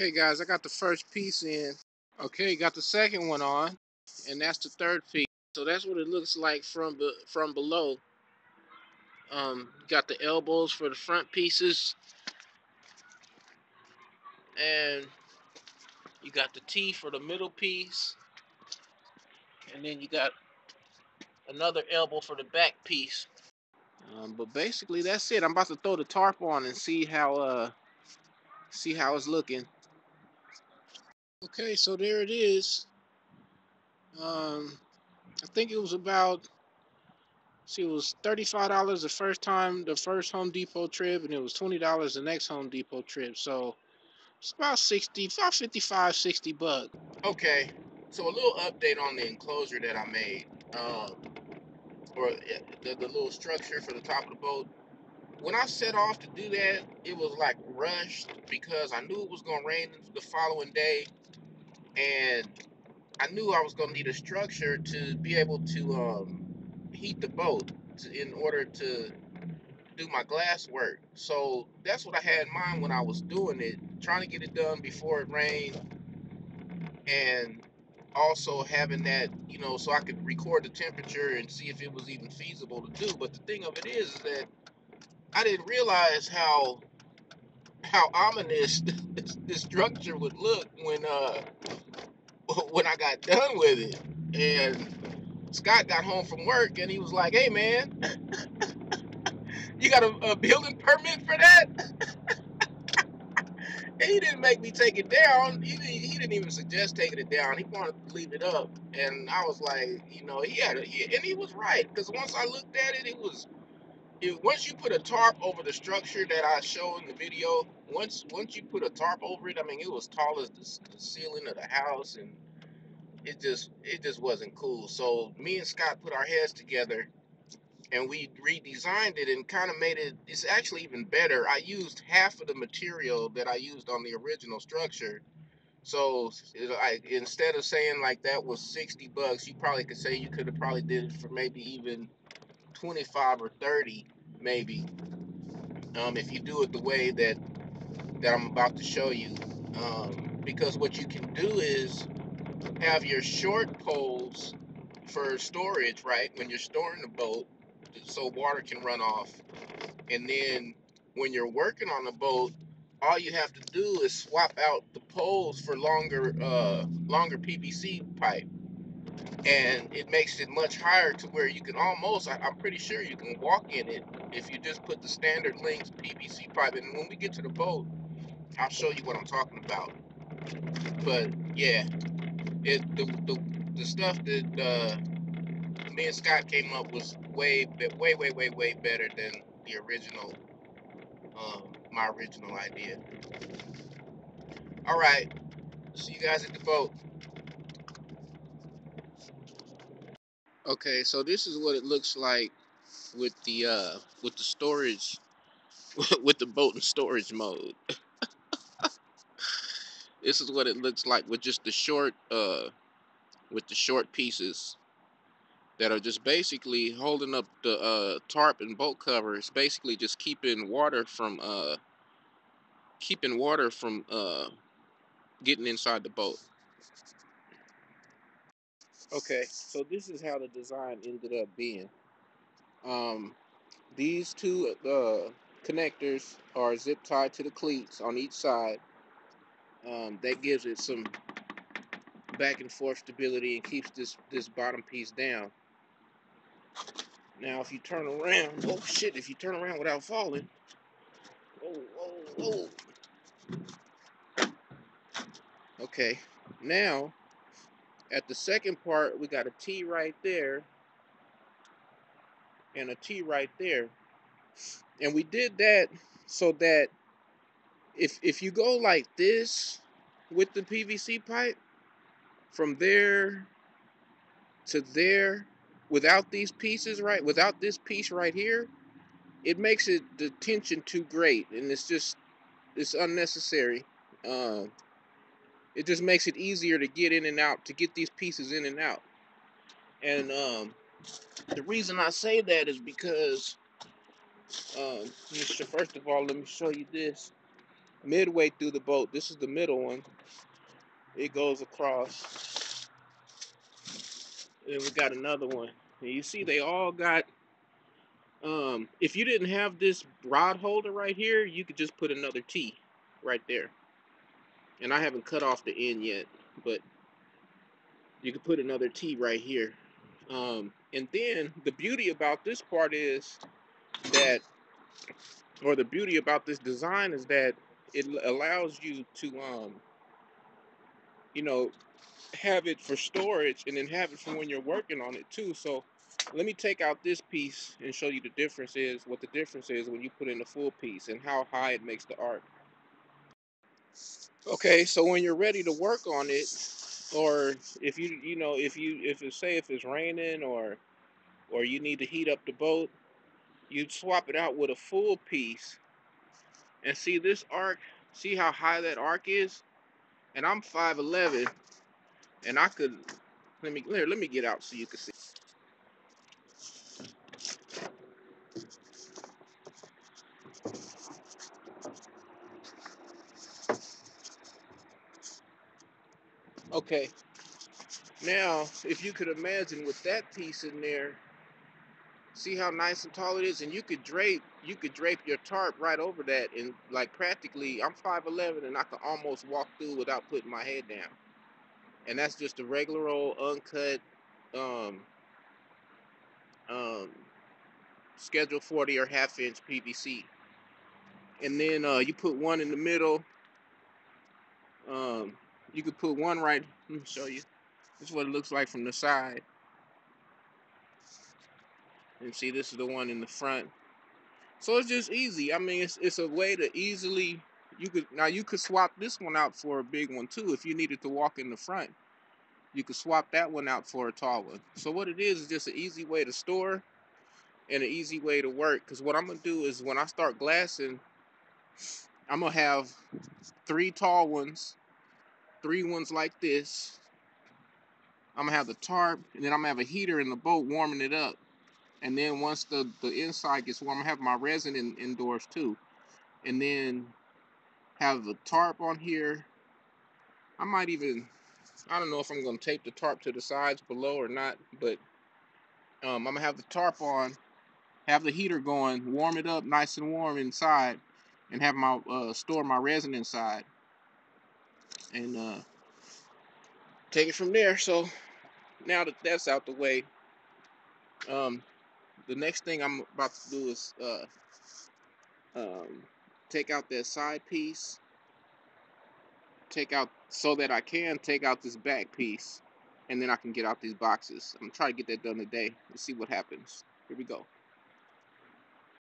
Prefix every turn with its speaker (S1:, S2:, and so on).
S1: Okay, guys, I got the first piece in. Okay, got the second one on, and that's the third piece. So that's what it looks like from below. Got the elbows for the front pieces, and you got the T for the middle piece, and then you got another elbow for the back piece. But basically, that's it. I'm about to throw the tarp on and see how it's looking. Okay, so there it is. I think it was about. See, it was $35 the first time, the first Home Depot trip, and it was $20 the next Home Depot trip. So it's about 60, about 55, 60 bucks. Okay, so a little update on the enclosure that I made, or the little structure for the top of the boat. When I set off to do that, it was like rushed because I knew it was gonna rain the following day, and I knew I was gonna need a structure to be able to heat the boat in order to do my glass work. So that's what I had in mind when I was doing it, trying to get it done before it rained, and also having that, so I could record the temperature and see if it was even feasible to do. But the thing of it is that I didn't realize how ominous this structure would look when I got done with it. And Scott got home from work and he was like, "Hey man, you got a building permit for that?" And he didn't make me take it down. He didn't even suggest taking it down. He wanted to leave it up. And I was like, and he was right. Because once I looked at it, once you put a tarp over the structure that I showed in the video, once you put a tarp over it, I mean, it was tall as the ceiling of the house, and it just wasn't cool. So me and Scott put our heads together and we redesigned it and kind of made it's actually even better. I used half of the material that I used on the original structure. So instead of saying like that was 60 bucks, you probably could say you could have probably did it for maybe even 25 or 30 maybe, if you do it the way that I'm about to show you. Because what you can do is have your short poles for storage, right? When you're storing the boat, so water can run off. And then when you're working on the boat, all you have to do is swap out the poles for longer PVC pipe, and it makes it much higher to where you can almost, I'm pretty sure you can walk in it if you just put the standard length PVC pipe. And when we get to the boat, I'll show you what I'm talking about. But yeah, the stuff that me and Scott came up was way better than the original, my original idea. All right, see you guys at the boat. Okay, so this is what it looks like with the storage with the boat in storage mode. This is what it looks like with just the short pieces that are just basically holding up the tarp and boat cover. It's basically just keeping water from getting inside the boat. Okay, so this is how the design ended up being. Um, these two connectors are zip tied to the cleats on each side. That gives it some back and forth stability and keeps this bottom piece down. Now, if you turn around, oh shit! If you turn around without falling, oh. Okay, now at the second part, we got a T right there and a T right there, and we did that so that if you go like this with the PVC pipe from there to there without these pieces, right, without this piece right here, it makes it the tension too great, and it's unnecessary. um it just makes it easier to get in and out, to get these pieces in and out. And the reason I say that is because first of all, let me show you this. midway through the boat. This is the middle one. It goes across. And we got another one. And you see they all got, if you didn't have this rod holder right here, you could just put another T right there. And I haven't cut off the end yet, but you could put another T right here. And then the beauty about this part is that, or the beauty about this design is that it allows you to, you know, have it for storage and then have it for when you're working on it too. So let me take out this piece and show you the difference is, what the difference is when you put in the full piece and how high it makes the arc. Okay, so when you're ready to work on it, or if if it's raining or you need to heat up the boat, you'd swap it out with a full piece. And see this arc, see how high that arc is? And I'm 5'11", and I could, let me get out so you can see. Okay, now if you could imagine with that piece in there, see how nice and tall it is, and you could drape your tarp right over that, and like practically, I'm 5'11", and I could almost walk through without putting my head down. And that's just a regular old uncut um, um, Schedule 40 or half-inch PVC. And then you put one in the middle. You could put one right. Let me show you. This is what it looks like from the side. And see, this is the one in the front. So it's just easy. I mean, it's a way to easily, you could swap this one out for a big one too. If you needed to walk in the front, you could swap that one out for a tall one. So what it is just an easy way to store and an easy way to work. Because what I'm gonna do is when I start glassing, I'm gonna have 3 tall ones, 3 ones like this. I'm gonna have the tarp, and then I'm gonna have a heater in the boat warming it up. And then once the inside gets warm, I'm gonna have my resin indoors too. And then have the tarp on here. I might even, I don't know if I'm gonna tape the tarp to the sides below or not, but I'm gonna have the tarp on, have the heater going, warm it up nice and warm inside, and have my store my resin inside, and take it from there. So now that that's out the way, the next thing I'm about to do is take out that side piece, take out, so that I can take out this back piece, and then I can get out these boxes. I'm gonna try to get that done today. Let's see what happens. Here we go.